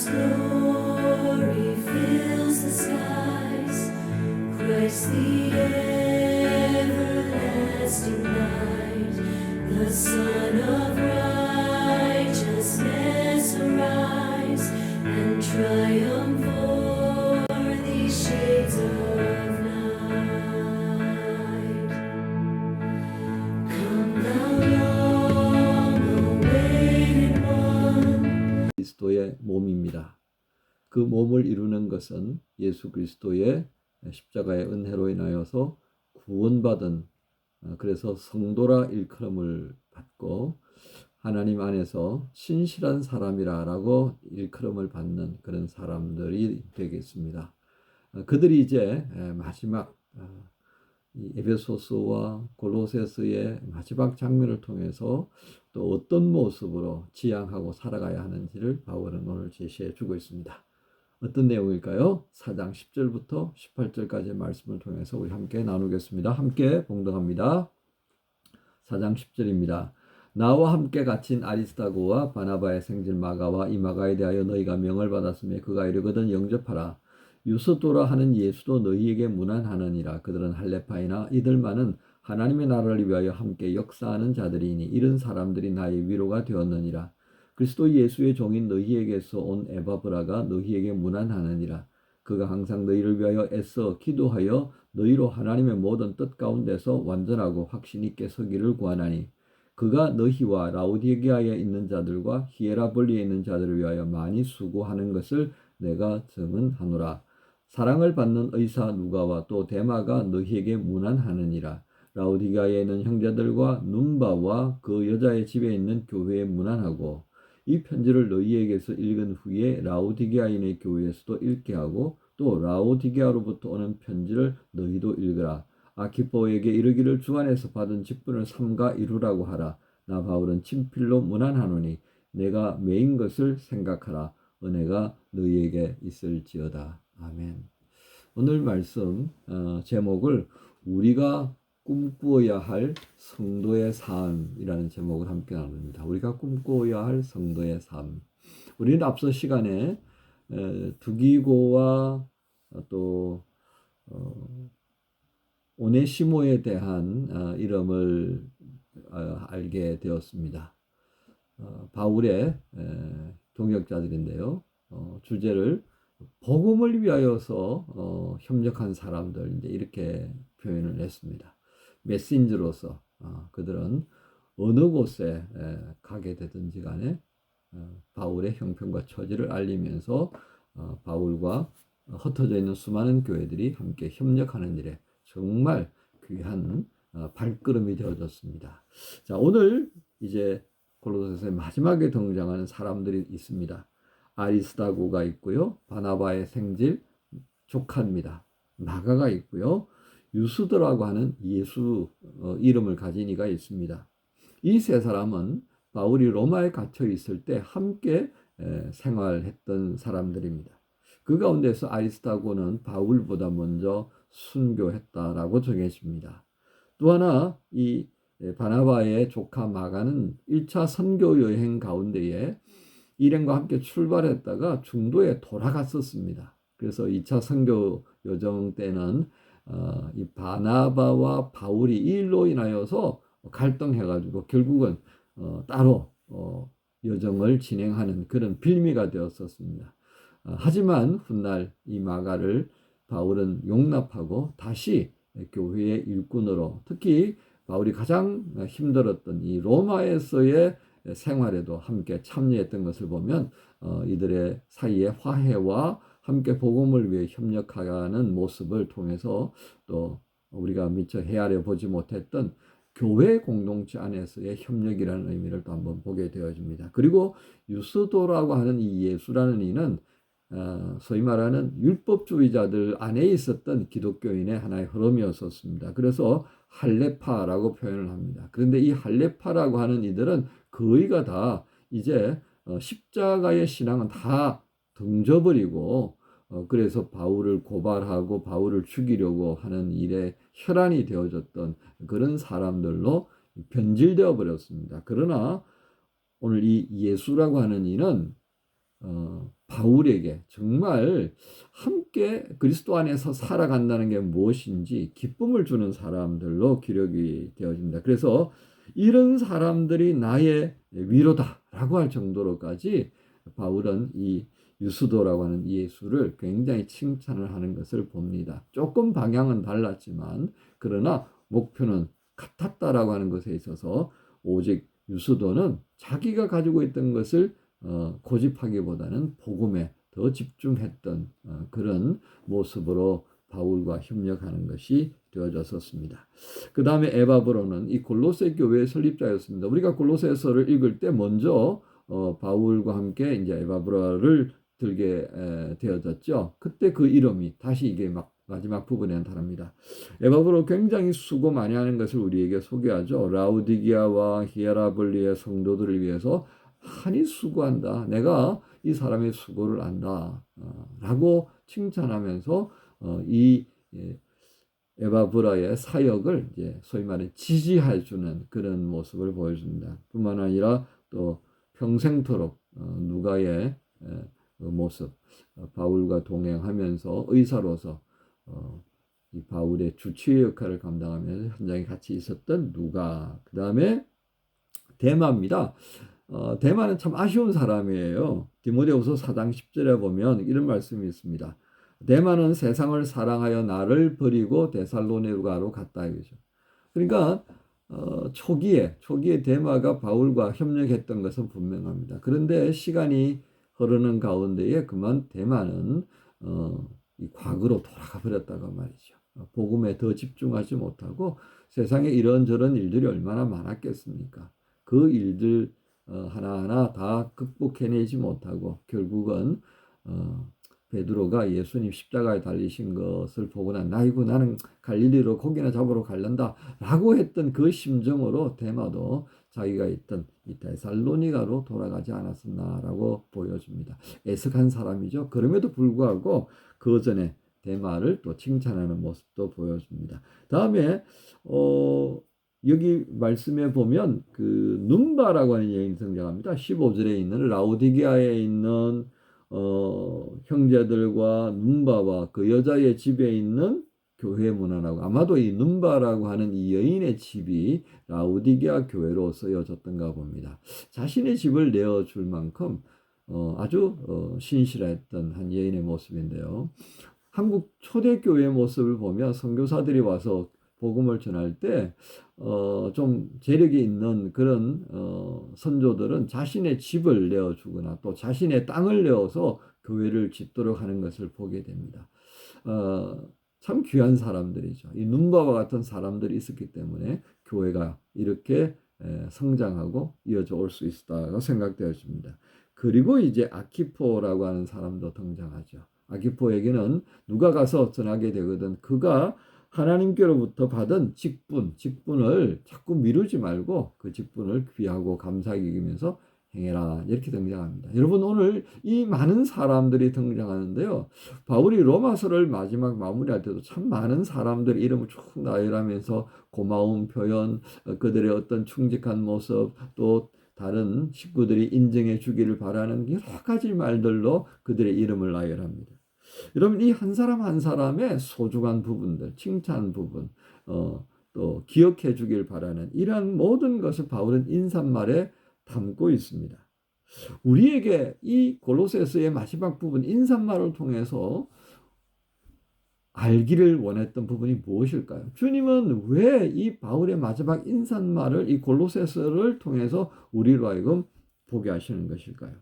glory fills the skies. Christ the everlasting light, the Son of righteousness arise and triumph o'er these shades of night. Come thou long-awaited one. 그리스도의 몸입니다. 그 몸을 이루는 것은 예수 그리스도의 십자가의 은혜로 인하여서 구원받은, 그래서 성도라 일컬음을 받고 하나님 안에서 신실한 사람이라고 일컬음을 받는 그런 사람들이 되겠습니다. 그들이 이제 마지막 이 에베소서와 골로새서의 마지막 장면을 통해서 또 어떤 모습으로 지향하고 살아가야 하는지를 바울은 오늘 제시해 주고 있습니다. 어떤 내용일까요? 4장 10절부터 18절까지의 말씀을 통해서 우리 함께 나누겠습니다. 함께 봉독합니다. 4장 10절입니다. 나와 함께 갇힌 아리스다고와 바나바의 생질 마가와 이 마가에 대하여 너희가 명을 받았으며 그가 이르거든 영접하라. 유스도라 하는 예수도 너희에게 문안하느니라. 그들은 할레파이나 이들만은 하나님의 나라를 위하여 함께 역사하는 자들이니 이런 사람들이 나의 위로가 되었느니라. 그리스도 예수의 종인 너희에게서 온 에바브라가 너희에게 문안하느니라. 그가 항상 너희를 위하여 애써 기도하여 너희로 하나님의 모든 뜻 가운데서 완전하고 확신 있게 서기를 구하나니 그가 너희와 라오디게아에 있는 자들과 히에라볼리에 있는 자들을 위하여 많이 수고하는 것을 내가 증언하노라. 사랑을 받는 의사 누가와 또 데마가 너희에게 문안하느니라. 라오디게아에 있는 형제들과 num바와 그 여자의 집에 있는 교회에 문안하고 이 편지를 너희에게서 읽은 후에 라오디게아인의 교회에서도 읽게 하고 또 라오디게아로부터 오는 편지를 너희도 읽으라. 아키포에게 이르기를 주 안에서 받은 직분을 삼가 이루라고 하라. 나 바울은 친필로 문안하노니 내가 매인 것을 생각하라. 은혜가 너희에게 있을지어다. 아멘. 오늘 말씀 제목을 우리가 꿈꾸어야 할 성도의 삶이라는 제목을 함께 나눕니다. 우리가 꿈꾸어야 할 성도의 삶. 우리는 앞서 시간에 두기고와 또 오네시모에 대한 이름을 알게 되었습니다. 바울의 동역자들인데요. 주제를 복음을 위하여서 협력한 사람들 이제 이렇게 표현을 했습니다. 메신저로서 그들은 어느 곳에 가게 되든지 간에 바울의 형편과 처지를 알리면서 바울과 흩어져 있는 수많은 교회들이 함께 협력하는 일에 정말 귀한 발걸음이 되어졌습니다. 자, 오늘 이제 골로새서의 마지막에 등장하는 사람들이 있습니다. 아리스다고가 있고요. 바나바의 생질 조카입니다. 마가가 있고요. 유스도라고 하는 예수 이름을 가진 이가 있습니다. 이 세 사람은 바울이 로마에 갇혀 있을 때 함께 생활했던 사람들입니다. 그 가운데서 아리스다고는 바울보다 먼저 순교했다라고 정해집니다. 또 하나 이 바나바의 조카 마가는 1차 선교 여행 가운데에 일행과 함께 출발했다가 중도에 돌아갔었습니다. 그래서 2차 선교 여정 때는 이 바나바와 바울이 이 일로 인하여서 갈등해가지고 결국은 따로 여정을 진행하는 그런 빌미가 되었었습니다. 하지만 훗날 이 마가를 바울은 용납하고 다시 교회의 일꾼으로, 특히 바울이 가장 힘들었던 이 로마에서의 생활에도 함께 참여했던 것을 보면 이들의 사이에 화해와 함께 복음을 위해 협력하는 모습을 통해서 또 우리가 미처 헤아려 보지 못했던 교회 공동체 안에서의 협력이라는 의미를 또 한번 보게 되어집니다. 그리고 유스도라고 하는 이 예수라는 이는 소위 말하는 율법주의자들 안에 있었던 기독교인의 하나의 흐름이었었습니다. 그래서 할레파라고 표현을 합니다. 그런데 이 할레파라고 하는 이들은 거의가 다 이제 십자가의 신앙은 다 던져버리고 그래서 바울을 고발하고 바울을 죽이려고 하는 일에 혈안이 되어졌던 그런 사람들로 변질되어 버렸습니다. 그러나 오늘 이 예수라고 하는 이는 바울에게 정말 함께 그리스도 안에서 살아간다는 게 무엇인지 기쁨을 주는 사람들로 기록이 되어집니다. 그래서 이런 사람들이 나의 위로다라고 할 정도로까지 바울은 이 유스도라고 하는 예수를 굉장히 칭찬을 하는 것을 봅니다. 조금 방향은 달랐지만 그러나 목표는 같았다라고 하는 것에 있어서 오직 유스도는 자기가 가지고 있던 것을 고집하기보다는 복음에 더 집중했던 그런 모습으로 바울과 협력하는 것이 되어졌었습니다. 그 다음에 에바브로는 이 골로새 교회의 설립자였습니다. 우리가 골로새서를 읽을 때 먼저 바울과 함께 이제 에바브로를 들게 되어졌죠. 그때 그 이름이 다시 이게 막 마지막 부분에 나타납니다. 에바브로 굉장히 수고 많이 하는 것을 우리에게 소개하죠. 라우디기아와 히에라볼리의 성도들을 위해서 많이 수고한다. 내가 이 사람의 수고를 안다. 라고 칭찬하면서 이 에바브라의 사역을 이제 소위 말해 지지해 주는 그런 모습을 보여줍니다. 뿐만 아니라 또 평생토록 누가의 그 모습, 바울과 동행하면서 의사로서 이 바울의 주치의 역할을 감당하면서 현장에 같이 있었던 누가. 그 다음에 데마입니다. 데마는 참 아쉬운 사람이에요. 디모데후서 4장 10절에 보면 이런 말씀이 있습니다. 데마는 세상을 사랑하여 나를 버리고 데살로니가로 갔다 이거죠. 그러니까 초기에 데마가 바울과 협력했던 것은 분명합니다. 그런데 시간이 흐르는 가운데에 그만 데마는 이 과거로 돌아가 버렸다고 말이죠. 복음에 더 집중하지 못하고 세상에 이런저런 일들이 얼마나 많았겠습니까? 그 일들 하나하나 다 극복해내지 못하고 결국은 베드로가 예수님 십자가에 달리신 것을 보고 나이고 나는 갈릴리로 고기나 잡으러 갈란다 라고 했던 그 심정으로 데마도 자기가 있던 이 데살로니가로 돌아가지 않았었나라고 보여줍니다. 애석한 사람이죠. 그럼에도 불구하고 그 전에 데마를 또 칭찬하는 모습도 보여줍니다. 다음에 여기 말씀에 보면 그 num바라고 하는 여인이 등장합니다. 15절에 있는 라오디게아에 있는 형제들과 num바와 그 여자의 집에 있는 교회 문안하고 아마도 이 num바라고 하는 이 여인의 집이 라오디게아 교회로 쓰여졌던가 봅니다. 자신의 집을 내어줄 만큼 아주 신실했던 한 여인의 모습인데요. 한국 초대교회 모습을 보면 선교사들이 와서 복음을 전할 때 좀 재력이 있는 그런 선조들은 자신의 집을 내어주거나 또 자신의 땅을 내어서 교회를 짓도록 하는 것을 보게 됩니다. 참 귀한 사람들이죠. 이 눈바와 같은 사람들이 있었기 때문에 교회가 이렇게 성장하고 이어져 올 수 있다고 생각되어집니다. 그리고 이제 아키포라고 하는 사람도 등장하죠. 아키포에게는 누가 가서 전하게 되거든 그가 하나님께로부터 받은 직분을 자꾸 미루지 말고 그 직분을 귀하고 감사하게 여기면서 행해라 이렇게 등장합니다. 여러분 오늘 이 많은 사람들이 등장하는데요. 바울이 로마서를 마지막 마무리할 때도 참 많은 사람들 이름을 쭉 나열하면서 고마운 표현, 그들의 어떤 충직한 모습, 또 다른 식구들이 인정해 주기를 바라는 여러 가지 말들로 그들의 이름을 나열합니다. 여러분 이 한 사람 한 사람의 소중한 부분들, 칭찬 부분, 또 기억해 주길 바라는 이러한 모든 것을 바울은 인사말에 담고 있습니다. 우리에게 이 골로새서의 마지막 부분 인사말을 통해서 알기를 원했던 부분이 무엇일까요? 주님은 왜 이 바울의 마지막 인사말을 이 골로새서를 통해서 우리로 하여금 보게 하시는 것일까요?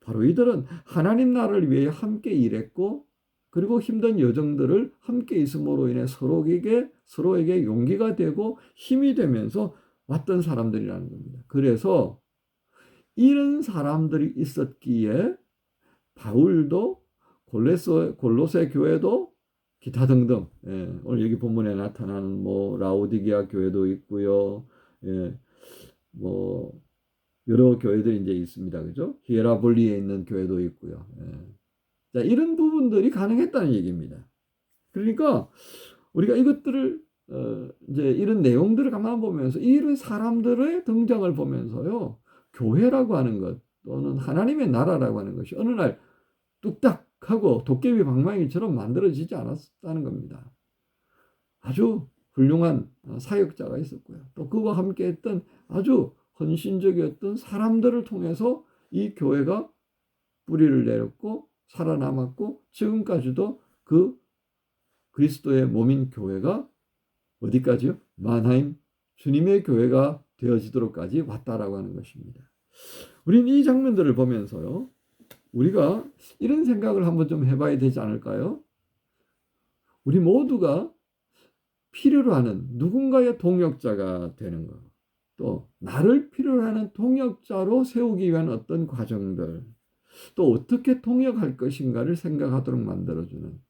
바로 이들은 하나님 나라를 위해 함께 일했고 그리고 힘든 여정들을 함께 있음으로 인해 서로에게 용기가 되고 힘이 되면서 왔던 사람들이라는 겁니다. 그래서 이런 사람들이 있었기에 바울도 골로새 교회도 기타 등등 오늘 여기 본문에 나타나는 라오디게아 교회도 있고요. 여러 교회들이 이제 있습니다. 그죠? 히에라볼리에 있는 교회도 있고요. 자, 이런 부분들이 가능했다는 얘기입니다. 그러니까 우리가 이것들을 이제 이런 내용들을 가만 보면서 이런 사람들의 등장을 보면서요. 교회라고 하는 것, 또는 하나님의 나라라고 하는 것이 어느 날 뚝딱 하고 도깨비 방망이처럼 만들어지지 않았다는 겁니다. 아주 훌륭한 사역자가 있었고요. 또 그와 함께 했던 아주 헌신적이었던 사람들을 통해서 이 교회가 뿌리를 내렸고 살아남았고 지금까지도 그 그리스도의 몸인 교회가 어디까지요? 만하임 주님의 교회가 되어지도록까지 왔다라고 하는 것입니다. 우리는 이 장면들을 보면서요. 우리가 이런 생각을 한번 좀 해봐야 되지 않을까요? 우리 모두가 필요로 하는 누군가의 동역자가 되는 것, 또 나를 필요로 하는 동역자로 세우기 위한 어떤 과정들, 또 어떻게 동역할 것인가를 생각하도록 만들어주는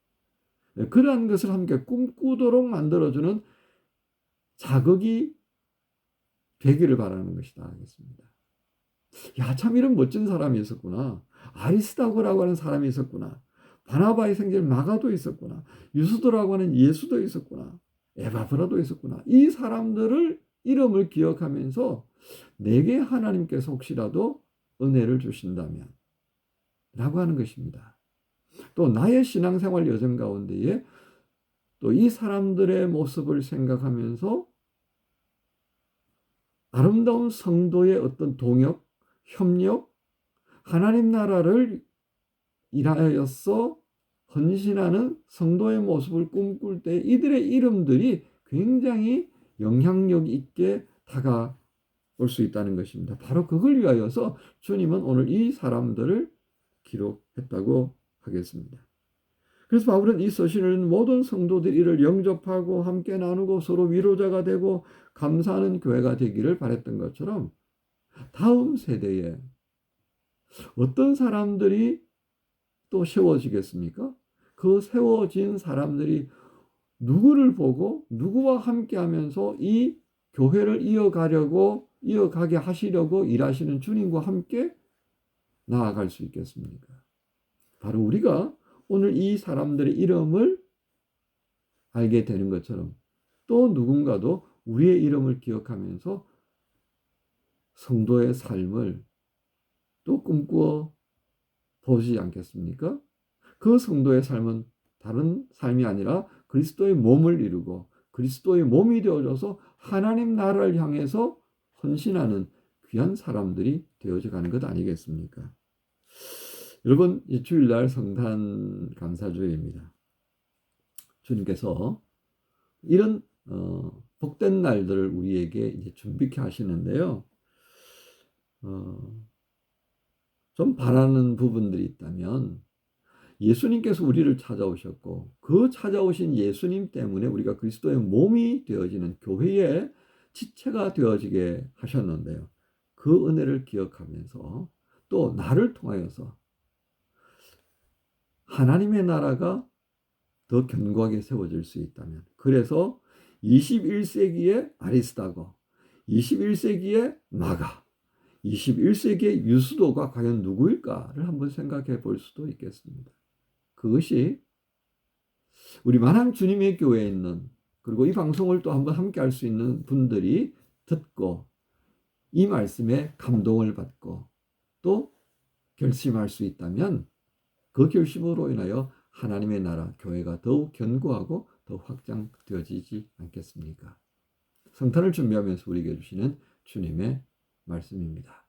그러한 것을 함께 꿈꾸도록 만들어주는 자극이 되기를 바라는 것이다 하겠습니다. 야, 참 이런 멋진 사람이 있었구나. 아리스다고라고 하는 사람이 있었구나. 바나바의 생질 마가도 있었구나. 유수도라고 하는 예수도 있었구나. 에바브라도 있었구나. 이 사람들을 이름을 기억하면서 내게 하나님께서 혹시라도 은혜를 주신다면 라고 하는 것입니다. 또 나의 신앙생활 여정 가운데에 또 이 사람들의 모습을 생각하면서 아름다운 성도의 어떤 동역, 협력, 하나님 나라를 일하여서 헌신하는 성도의 모습을 꿈꿀 때 이들의 이름들이 굉장히 영향력 있게 다가올 수 있다는 것입니다. 바로 그걸 위하여서 주님은 오늘 이 사람들을 기록했다고 하겠습니다. 그래서 바울은 이 서신을 모든 성도들이 이를 영접하고 함께 나누고 서로 위로자가 되고 감사하는 교회가 되기를 바랬던 것처럼 다음 세대에 어떤 사람들이 또 세워지겠습니까? 그 세워진 사람들이 누구를 보고 누구와 함께 하면서 이 교회를 이어가게 하시려고 일하시는 주님과 함께 나아갈 수 있겠습니까? 바로 우리가 오늘 이 사람들의 이름을 알게 되는 것처럼 또 누군가도 우리의 이름을 기억하면서 성도의 삶을 또 꿈꾸어 보지 않겠습니까? 그 성도의 삶은 다른 삶이 아니라 그리스도의 몸을 이루고 그리스도의 몸이 되어져서 하나님 나라를 향해서 헌신하는 귀한 사람들이 되어져 가는 것 아니겠습니까? 여러분, 이 주일날 성탄 감사주일입니다. 주님께서 이런 복된 날들을 우리에게 이제 준비케 하시는데요. 좀 바라는 부분들이 있다면 예수님께서 우리를 찾아오셨고 그 찾아오신 예수님 때문에 우리가 그리스도의 몸이 되어지는 교회의 지체가 되어지게 하셨는데요. 그 은혜를 기억하면서 또 나를 통하여서 하나님의 나라가 더 견고하게 세워질 수 있다면, 그래서 21세기의 아리스다고, 21세기의 마가, 21세기의 유수도가 과연 누구일까를 한번 생각해 볼 수도 있겠습니다. 그것이 우리 만왕 주님의 교회에 있는, 그리고 이 방송을 또 한번 함께 할 수 있는 분들이 듣고 이 말씀에 감동을 받고 또 결심할 수 있다면 그 결심으로 인하여 하나님의 나라, 교회가 더욱 견고하고 더 확장되어지지 않겠습니까? 성탄을 준비하면서 우리에게 주시는 주님의 말씀입니다.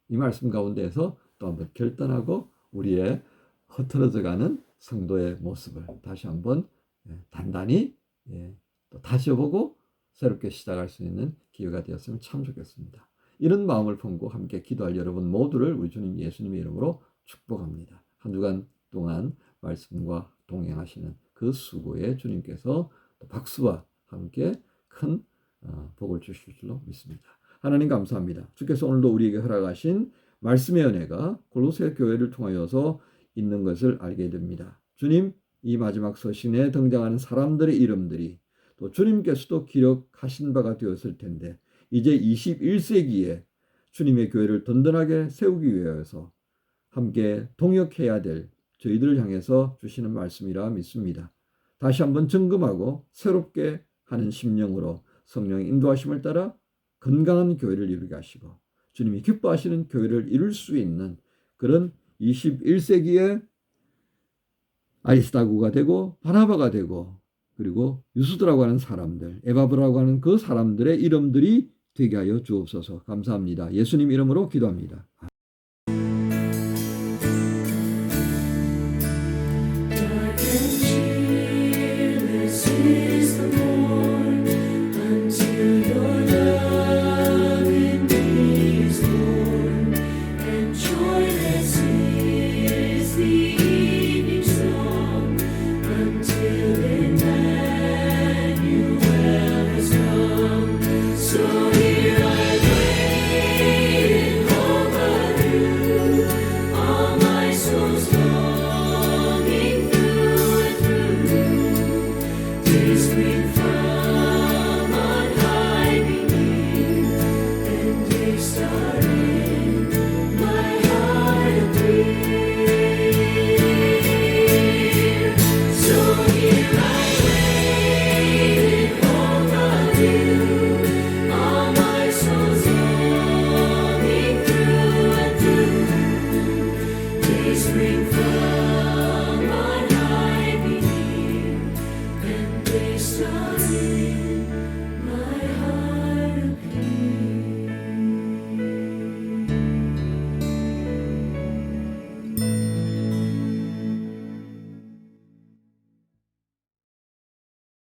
이 말씀 가운데에서 또 한번 결단하고 우리의 흐트러져가는 성도의 모습을 다시 한번 단단히 또 다시 보고 새롭게 시작할 수 있는 기회가 되었으면 참 좋겠습니다. 이런 마음을 품고 함께 기도할 여러분 모두를 우리 주님 예수님의 이름으로 축복합니다. 한 주간 동안 말씀과 동행하시는 그 수고에 주님께서 박수와 함께 큰 복을 주실 줄로 믿습니다. 하나님 감사합니다. 주께서 오늘도 우리에게 허락하신 말씀의 은혜가 골로새 교회를 통하여서 있는 것을 알게 됩니다. 주님, 이 마지막 서신에 등장하는 사람들의 이름들이 또 주님께서도 기록하신 바가 되었을 텐데 이제 21세기에 주님의 교회를 든든하게 세우기 위해서 함께 동역해야 될 저희들을 향해서 주시는 말씀이라 믿습니다. 다시 한번 점검하고 새롭게 하는 심령으로 성령의 인도하심을 따라 건강한 교회를 이루게 하시고 주님이 기뻐하시는 교회를 이룰 수 있는 그런 21세기의 아리스다고가 되고 바나바가 되고 그리고 유수드라고 하는 사람들, 에바브라고 하는 그 사람들의 이름들이 되게 하여 주옵소서. 감사합니다. 예수님 이름으로 기도합니다.